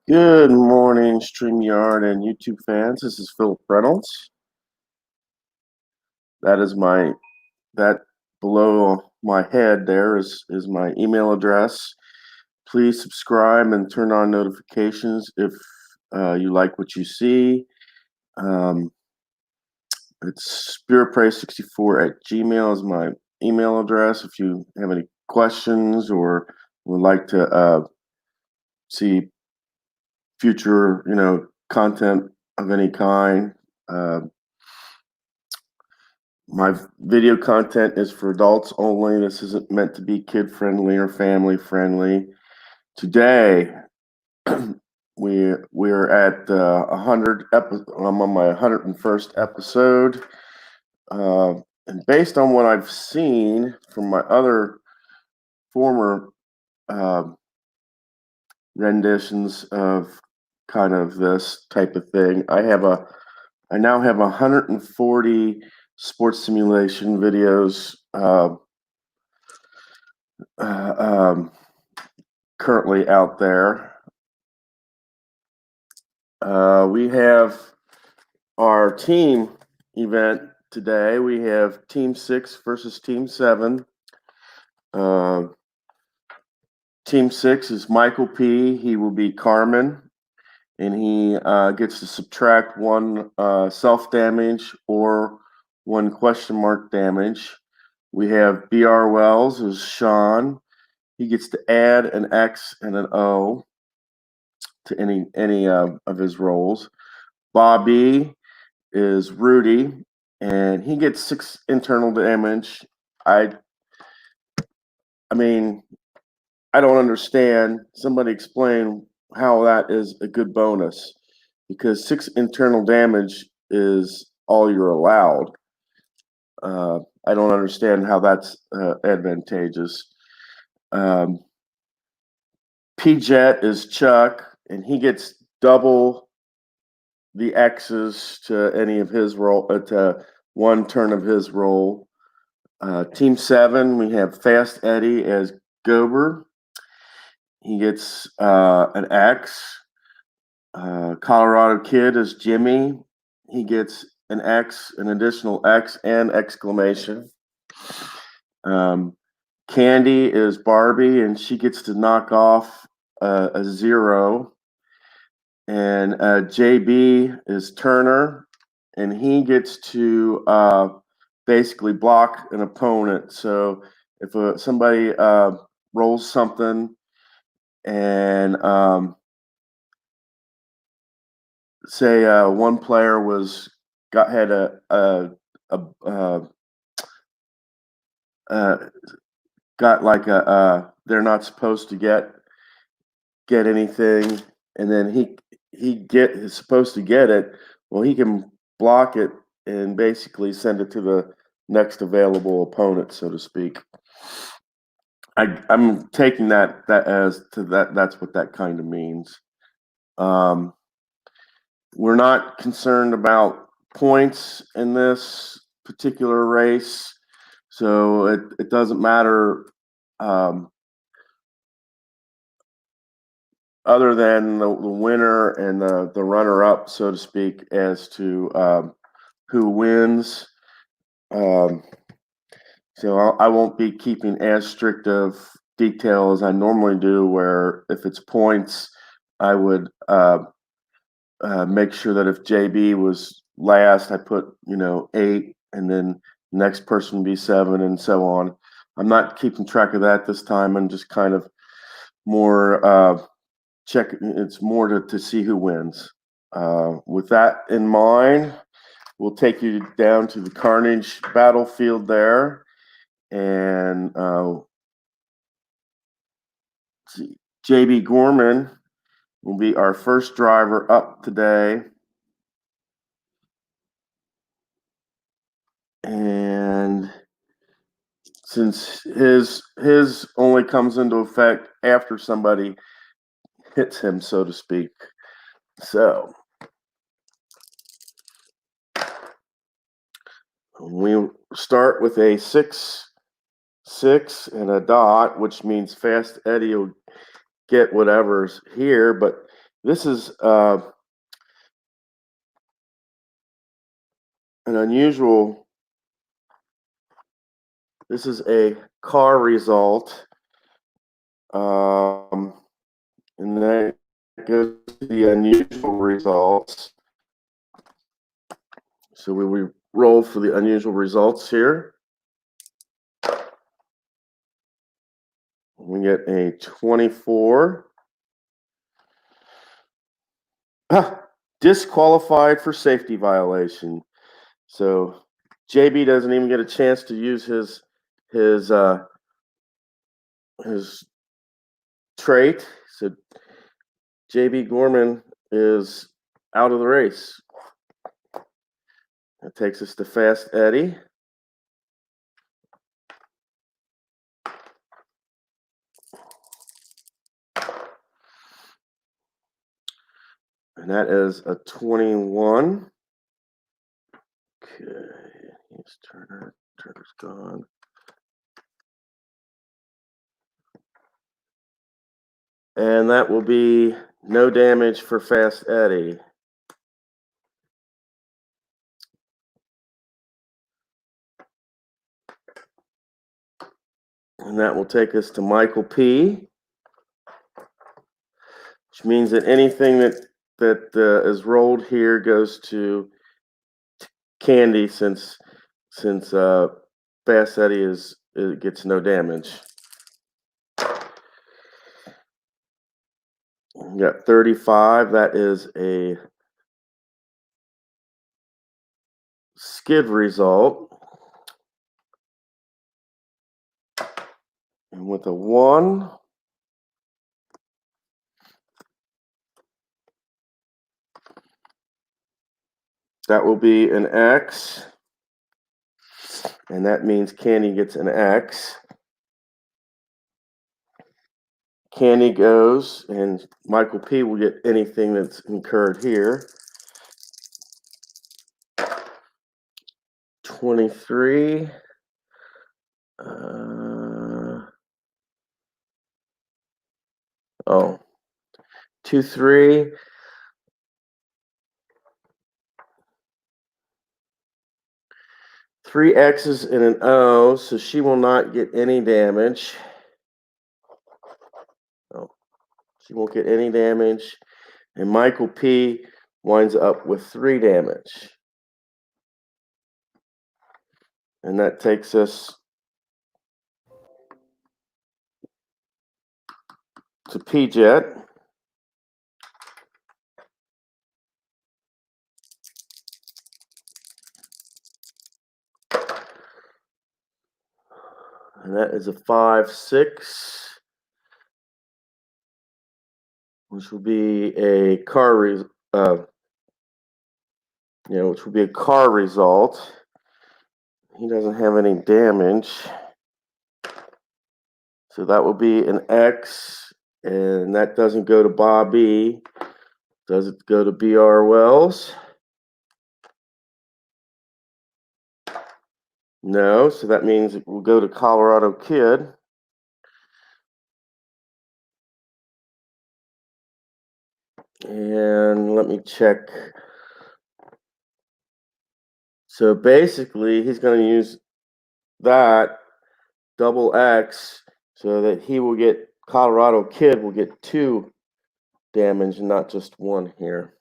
Good morning, StreamYard and YouTube fans. This is Philip Reynolds. That is that below my head there is my email address. Please subscribe and turn on notifications if you like what you see. Um, it's spiritprey64@gmail is my email address. If you have any questions or would like to see future, content of any kind. My video content is for adults only. This isn't meant to be kid friendly or family friendly. Today, we're at 100. I'm on my 101st episode, and based on what I've seen from my other former uh, renditions of kind of this type of thing, I now have 140 sports simulation videos uh, um, currently out there. We have our team event today. We have Team 6 versus Team 7. Uh, Team 6 is Michael P. He will be Carmen, and he gets to subtract one self damage or one question mark damage. We have B.R. Wells is Sean. He gets to add an X and an O to any of his rolls. Bobby is Rudy, and he gets 6 internal damage. I I mean, I don't understand. Somebody explain how that is a good bonus, because 6 internal damage is all you're allowed. I don't understand how that's advantageous. Um, P-Jet is Chuck, and he gets double the X's to any of his roll, to one turn of his roll. Team 7, we have Fast Eddie as Gober. He gets an X. Colorado Kid is Jimmy. He gets an X, an additional X, and exclamation. Candy is Barbie, and she gets to knock off a 0. And JB is Turner, and he gets to basically block an opponent. So if somebody rolls something and say one player had a got like they're not supposed to get anything, and then is supposed to get it. Well, he can block it and basically send it to the next available opponent, so to speak. I'm taking that as to that. That's what that kind of means. We're not concerned about points in this particular race, so it doesn't matter. Other than the winner and the runner-up, so to speak, as to who wins. So I won't be keeping as strict of detail as I normally do, where if it's points, I would make sure that if JB was last, I put 8, and then the next person would be 7, and so on. I'm not keeping track of that this time. I'm just kind of more check. It's more to see who wins. With that in mind, we'll take you down to the Carnage battlefield there, and JB Gorman will be our first driver up today. And since his only comes into effect after somebody hits him, so to speak. So we start with a 6 and a dot, which means Fast Eddie will get whatever's here, but This is an unusual. This is a car result, and that goes to the unusual results. So we roll for the unusual results here. We get a 24. Disqualified for safety violation. So JB doesn't even get a chance to use his trait. So JB Gorman is out of the race. That takes us to Fast Eddie. And that is a 21. Okay, here's Turner. Turner's gone. And that will be no damage for Fast Eddie. And that will take us to Michael P., which means that anything that is rolled here goes to Candy since Fast Eddie gets no damage. We got 35. That is a skid result. And with a 1, that will be an X. And that means Candy gets an X. Candy goes, and Michael P. will get anything that's incurred here. 23. 2, 3. 3 X's and an O, so she will not get any damage. Oh, she won't get any damage. And Michael P. winds up with 3 damage. And that takes us to P-Jet. And that is a 5, 6, which will be a car which will be a car result. He doesn't have any damage. So that will be an X, and that doesn't go to Bobby. Does it go to B.R. Wells? No, so that means it will go to Colorado Kid. And let me check. So basically, he's going to use that double X so that he will get, Colorado Kid will get 2 damage and not just 1 here.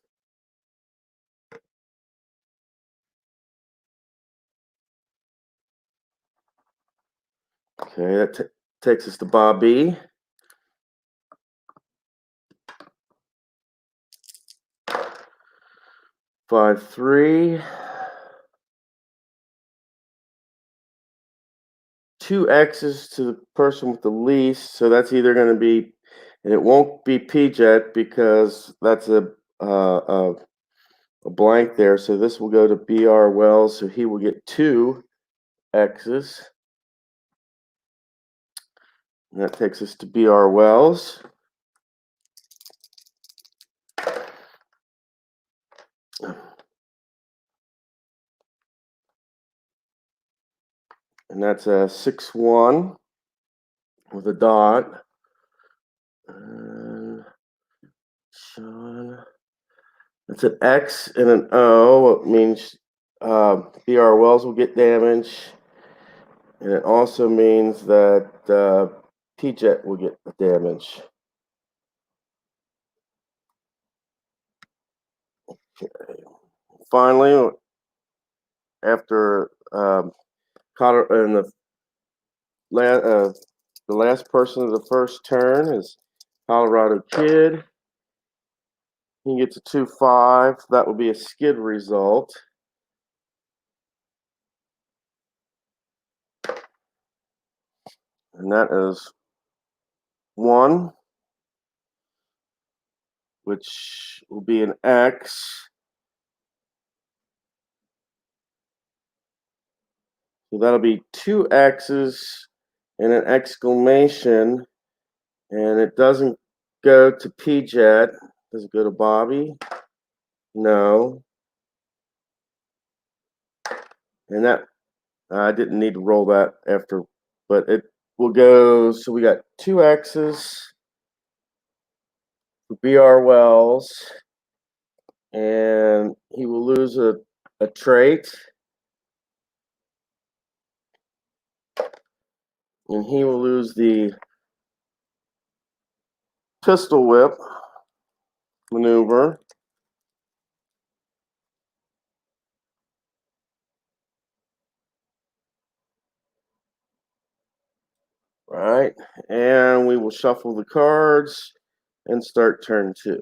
Okay, that takes us to Bobby. Five, 3. 2 X's to the person with the least, so that's either going to be, and it won't be P-Jet because that's a blank there. So this will go to B.R. Wells, so he will get 2 X's. And that takes us to B.R. Wells. And that's a 6-1 with a dot. It's an X and an O. It means BR wells will get damaged. And it also means that P-jet will get damage. Okay. Finally, after in the last person of the first turn is Colorado Kid. He gets a 2-5. That will be a skid result. And that is 1, which will be an X. So that'll be 2 X's and an exclamation. And it doesn't go to P-jet. Does it go to Bobby? No. And that I didn't need to roll that after, but it will go. So we got 2 X's for BR Wells, and he will lose a trait, and he will lose the pistol whip maneuver. Right, and we will shuffle the cards and start turn 2.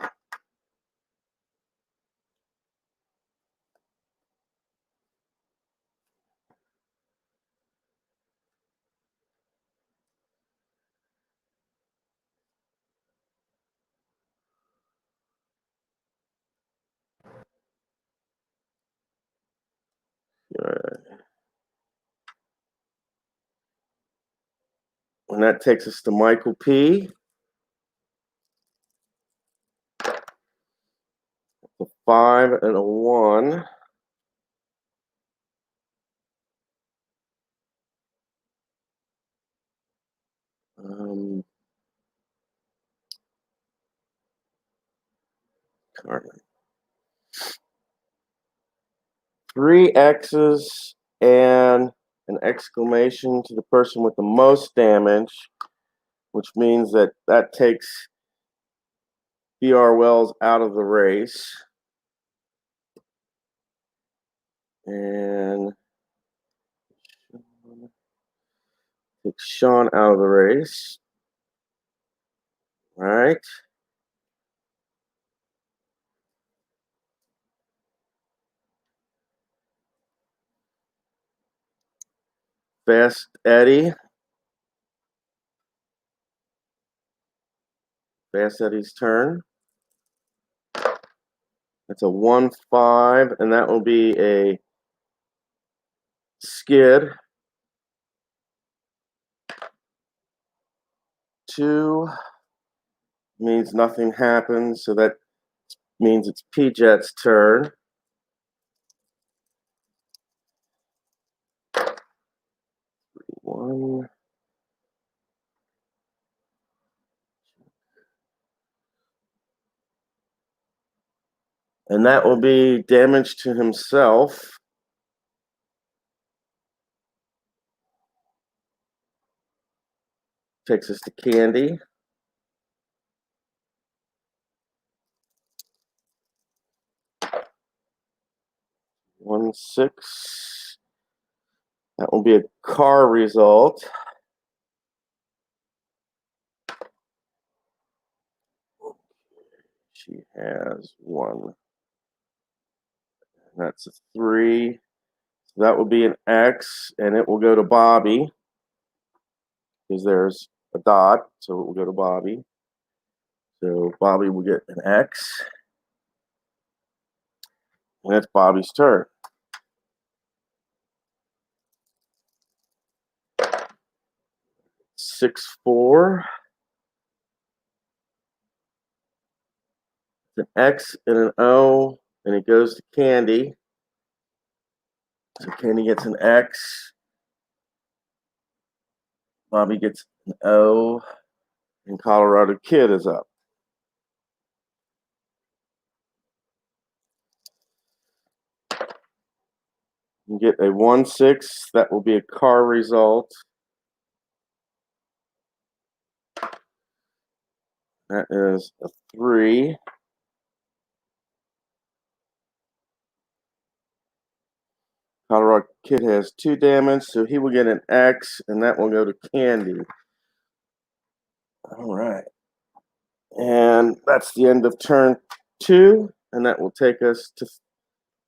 And that takes us to Michael P. A 5 and a 1. Card. 3 X's and an exclamation to the person with the most damage, which means that takes BR Wells out of the race. And takes Sean out of the race. All right. Fast Eddie. Fast Eddie's turn. That's a 1-5, and that will be a skid. 2 means nothing happens, so that means it's P-Jet's turn. 1. And that will be damage to himself. Takes us to Candy. 1-6. That will be a car result. She has 1. That's a 3. So that will be an X, and it will go to Bobby because there's a dot, so it will go to Bobby. So Bobby will get an X, and that's Bobby's turn. 6-4. It's an X and an O, and it goes to Candy. So Candy gets an X. Bobby gets an O, and Colorado Kid is up. You get a 1-6. That will be a car result. That is a 3. Colorado Kid has 2 damage, so he will get an X, and that will go to Candy. All right. And that's the end of turn 2, and that will take us to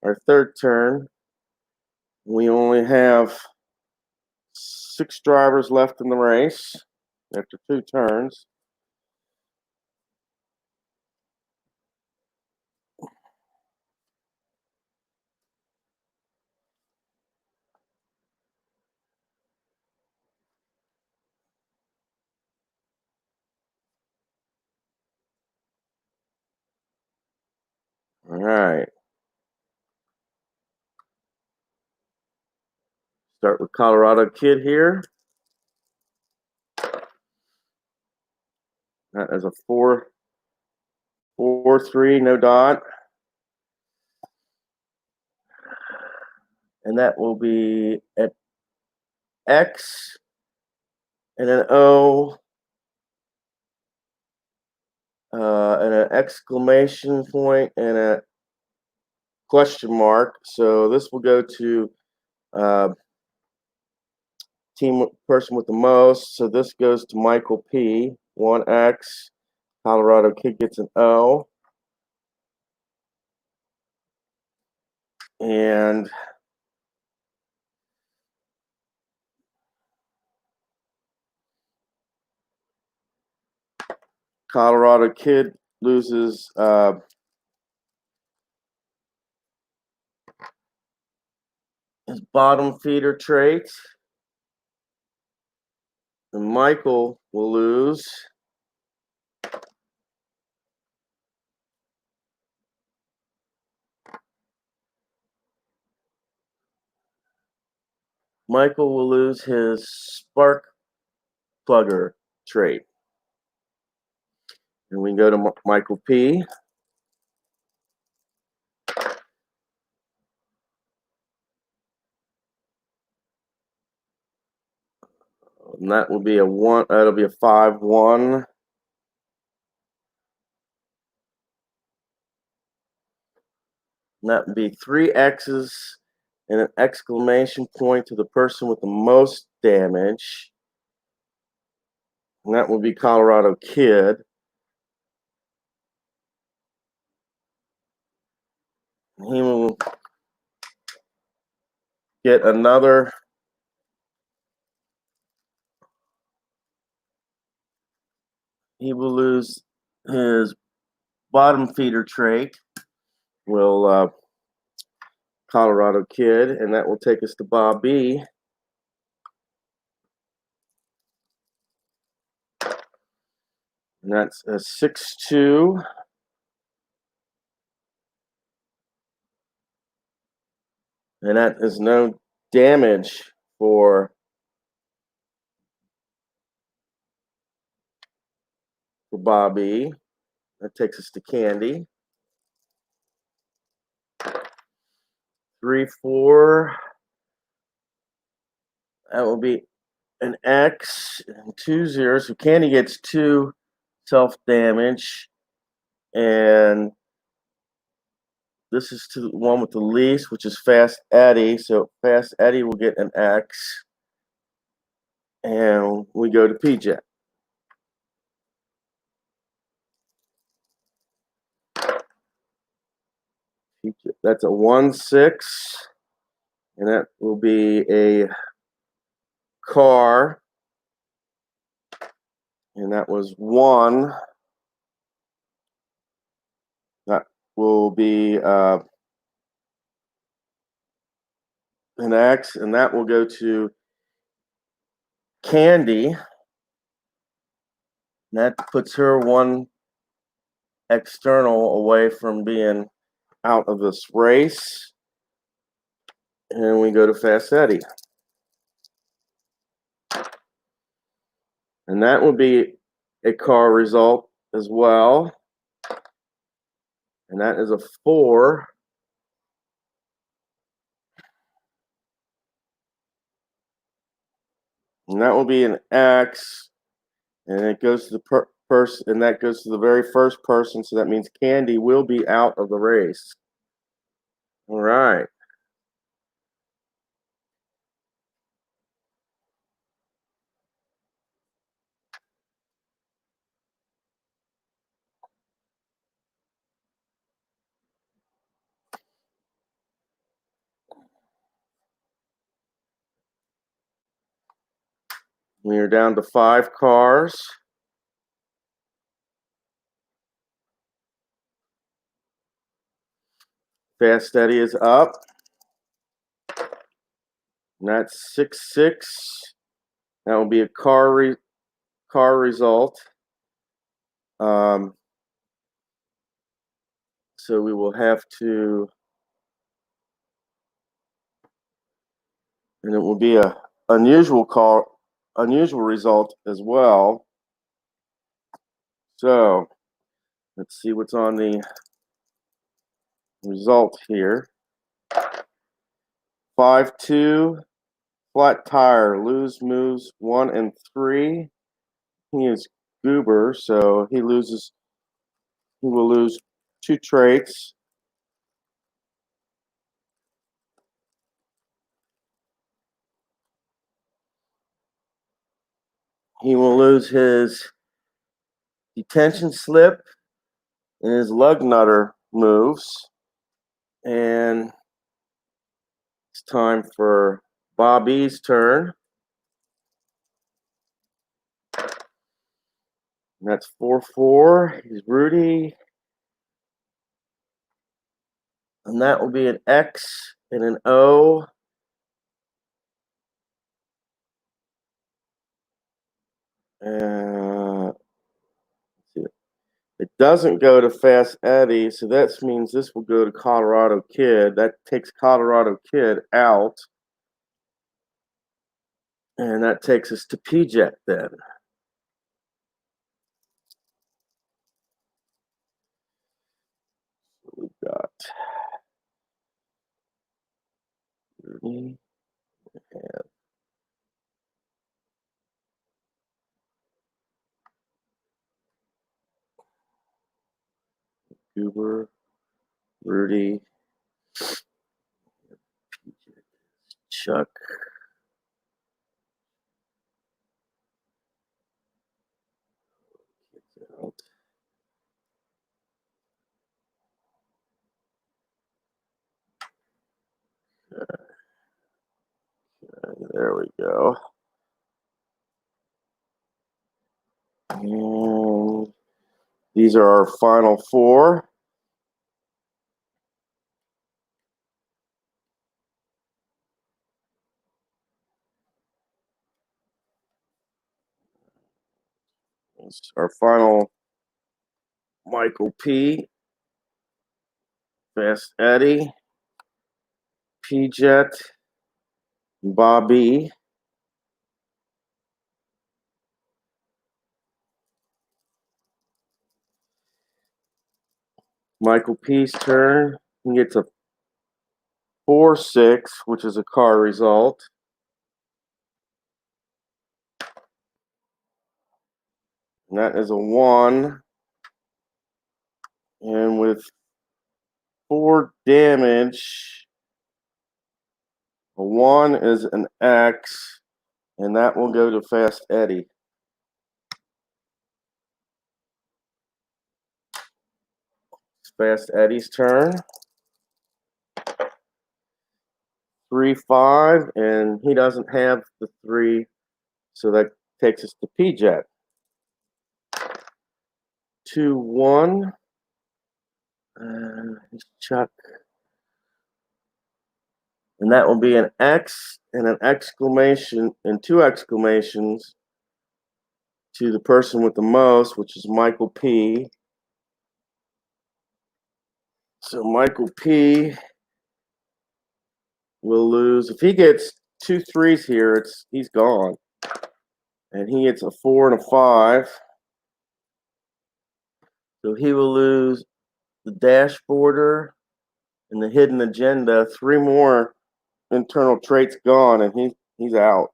our third turn. We only have 6 drivers left in the race after 2 turns. All right. Start with Colorado Kid here. That is a 4-3, no dot. And that will be an X and an O and an exclamation point and a question mark. So this will go to team person with the most. So this goes to Michael P. 1X. Colorado Kid gets an O. And Colorado Kid loses his bottom feeder trait. And Michael will lose his spark plugger trait. And we go to Michael P. And that will be a 1. That'll be a 5-1. And that would be 3 X's and an exclamation point to the person with the most damage. And that will be Colorado Kid. He will get another he will lose his bottom feeder trait. Will Colorado Kid, and that will take us to Bob B. And that's a 6-2. And that is no damage for Bobby. That takes us to Candy. 3-4. That will be an X and 2 zeros. So Candy gets 2 self damage. And this is to the one with the least, which is Fast Eddie. So Fast Eddie will get an X. And we go to PJ. That's a 1-6. And that will be a car. And that was 1. That will be an X, and that will go to Candy. That puts her 1 external away from being out of this race. And we go to Fast Eddie. And that will be a car result as well. And that is a 4. and that will be an X, and it goes to the person, and that goes to the very first person. So that means Candy will be out of the race. All right. We are down to 5 cars. Fast Steady is up. And that's 6-6. That will be a car result. So we will have to, and it will be a unusual result as well. So let's see what's on the result here. 5-2, flat tire, lose moves 1 and 3. He is Goober, so he will lose 2 traits. He will lose his detention slip and his lug nutter moves. And it's time for Bobby's turn. And that's 4-4. He's Rudy. And that will be an X and an O. It doesn't go to Fast Eddie, so that means this will go to Colorado Kid. That takes Colorado Kid out. And that takes us to P-Jet then. We've got Rudy, and Goober, Rudy, Chuck. There we go. And these are our final 4. It's our final Michael P, Fast Eddie, P-Jet, Bobby, Michael P's turn. He gets a 4-6, which is a car result. And that is a 1. And with 4 damage, a 1 is an X, and that will go to Fast Eddie. It's Fast Eddie's turn. 3-5, and he doesn't have the 3, so that takes us to P-Jet. 2-1. Chuck. And that will be an X and an exclamation and 2 exclamations to the person with the most, which is Michael P. So Michael P will lose. If he gets 2 3s here, he's gone. And he gets a 4 and a 5. So he will lose the dashboarder and the hidden agenda. 3 more internal traits gone, and he's out.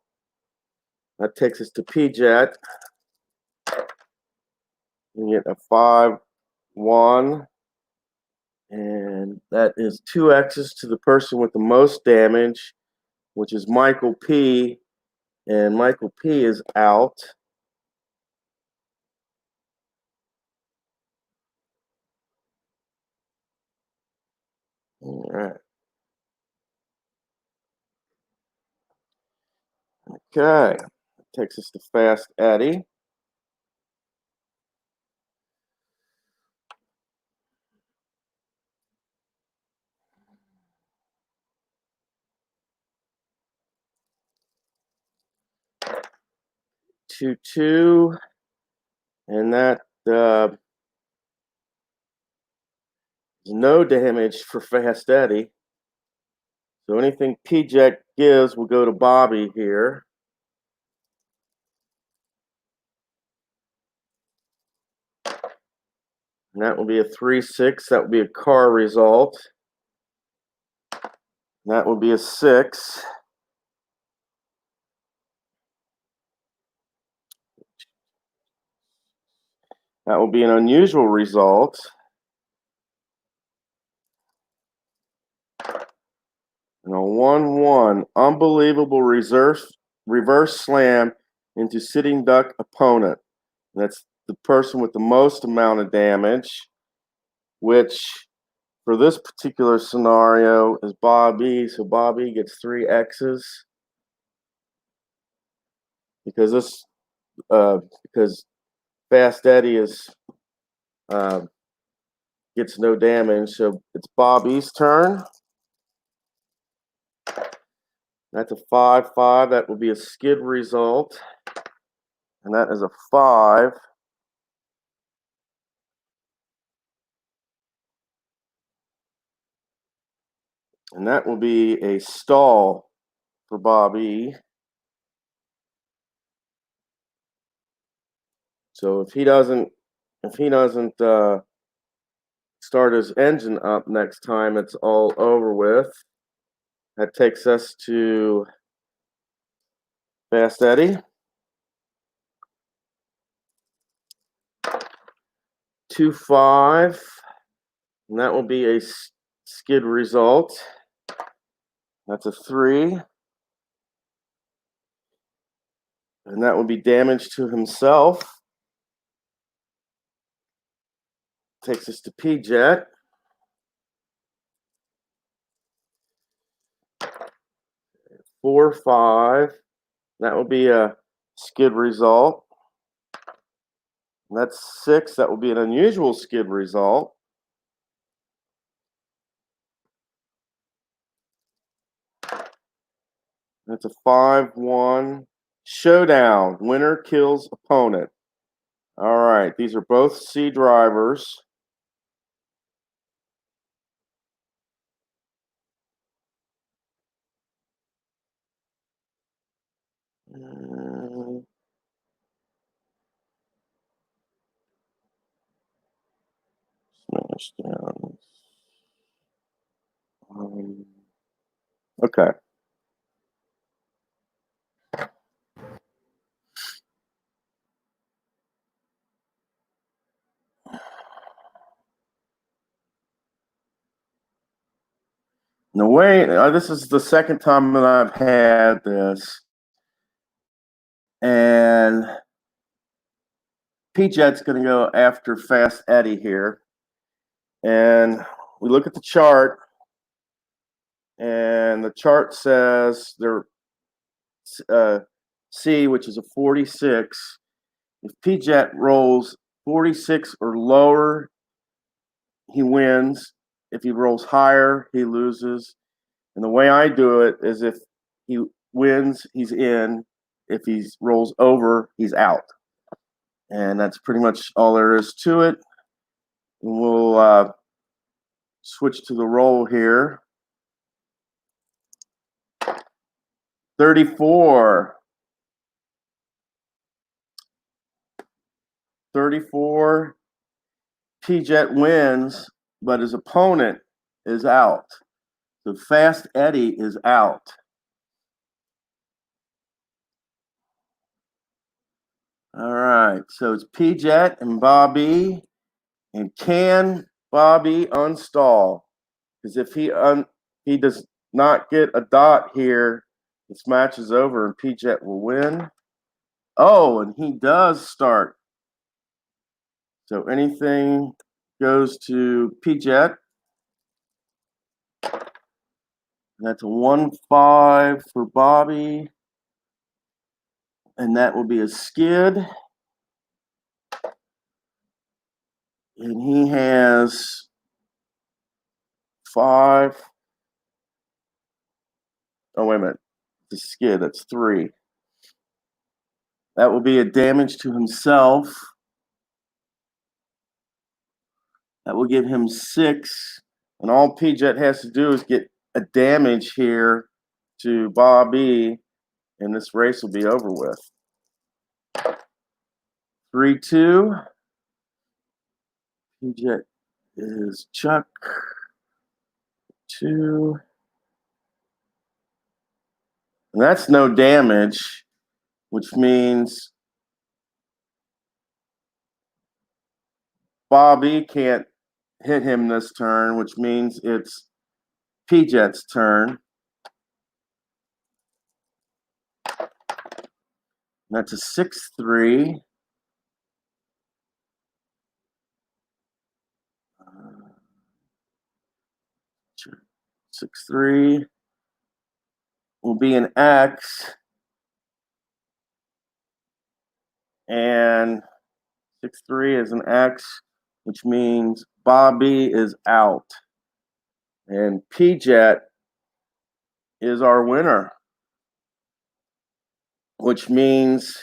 That takes us to P-Jet. We get a 5-1. And that is 2 X's to the person with the most damage, which is Michael P. And Michael P is out. All right. Okay. Takes us to Fast Eddie. Two, and that is no damage for Fast Eddie. So anything P-Jet gives will go to Bobby here. And that will be a 3-6. That will be a car result. And that will be a 6. That will be an unusual result. And a 1-1. Unbelievable reverse slam into sitting duck opponent. And that's the person with the most amount of damage, which for this particular scenario is Bobby. So Bobby gets 3 X's because because Fast Eddie is gets no damage. So it's Bobby's turn. That's a 5-5. That will be a skid result. And that is a 5. And that will be a stall for Bobby. So if he doesn't start his engine up next time, it's all over with. That takes us to Fast Eddie. 2-5. And that will be a skid result. That's a 3. And that will be damage to himself. Takes us to P-Jet. 4-5. That will be a skid result. And that's 6. That will be an unusual skid result. That's a 5-1 showdown. Winner kills opponent. All right, these are both C drivers. Smash down. Okay. The way this is the second time that I've had this, and P-Jet's going to go after Fast Eddie here, and we look at the chart, and the chart says they're C, which is a 46. If P-Jet rolls 46 or lower, he wins. If he rolls higher, he loses. And the way I do it is if he wins, he's in. If he rolls over, he's out. And that's pretty much all there is to it. And we'll switch to the roll here. 34. 34. P-Jet wins, but his opponent is out. So Fast Eddie is out. All right, so it's P-Jet and Bobby. And can Bobby unstall? Because if he does not get a dot here, this match is over and P-Jet will win. Oh, and he does start. So anything goes to P-Jet. That's a 1-5 for Bobby. And that will be a skid. And he has 5. Oh, wait a minute. The skid, that's 3. That will be a damage to himself. That will give him 6. And all P-Jet has to do is get a damage here to Bobby, and this race will be over with. 3-2. P-Jet is Chuck. 2. And that's no damage, which means Bobby can't hit him this turn, which means it's P-Jet's turn. That's a 6-3. 6-3 will be an X. And 6-3 is an X, which means Bobby is out. And P-Jet is our winner, which means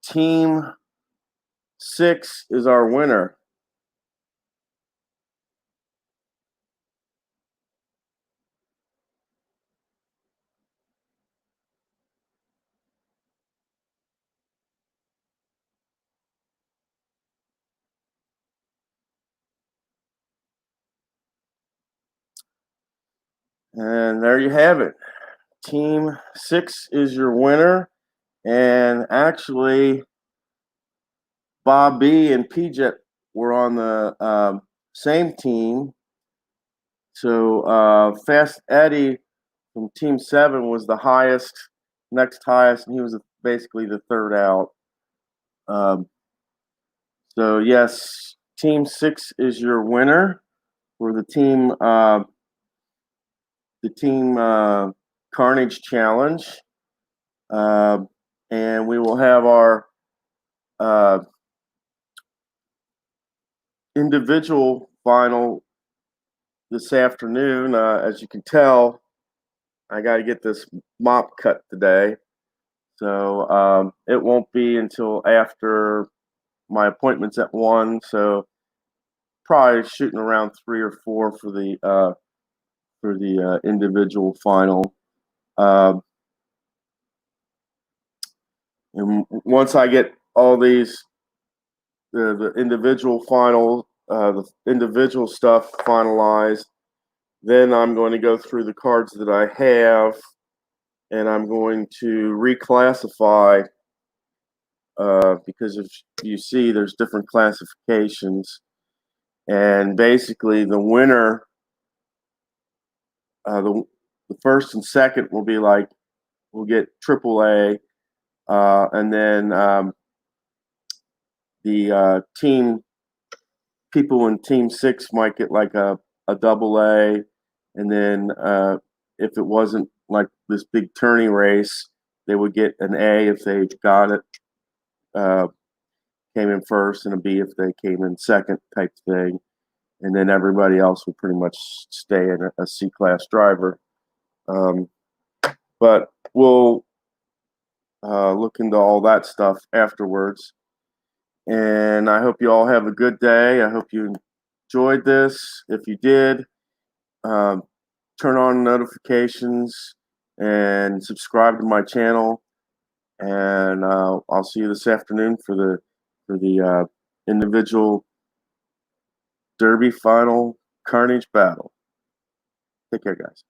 Team 6 is our winner. And there you have it. Team 6 is your winner. And actually, Bobby and P-Jet were on the same team. So Fast Eddie from Team 7 was the next highest, and he was basically the third out. So yes, Team 6 is your winner for the team Carnage Challenge, and we will have our individual final this afternoon. As you can tell, I got to get this mop cut today, so it won't be until after my appointment's at 1. So probably shooting around 3 or 4 for the individual final. And once I get all these the individual the individual stuff finalized, then I'm going to go through the cards that I have, and I'm going to reclassify because if you see, there's different classifications, and basically the winner, the first and second will be like we'll get AAA, and then the people in Team 6 might get like a double A, and then if it wasn't like this big tourney race, they would get an A if they got it, came in first, and a B if they came in second type thing. And then everybody else would pretty much stay in a C-class driver. But we'll look into all that stuff afterwards. And I hope you all have a good day. I hope you enjoyed this. If you did, turn on notifications and subscribe to my channel. And I'll see you this afternoon for the individual Derby final Carnage battle. Take care, guys.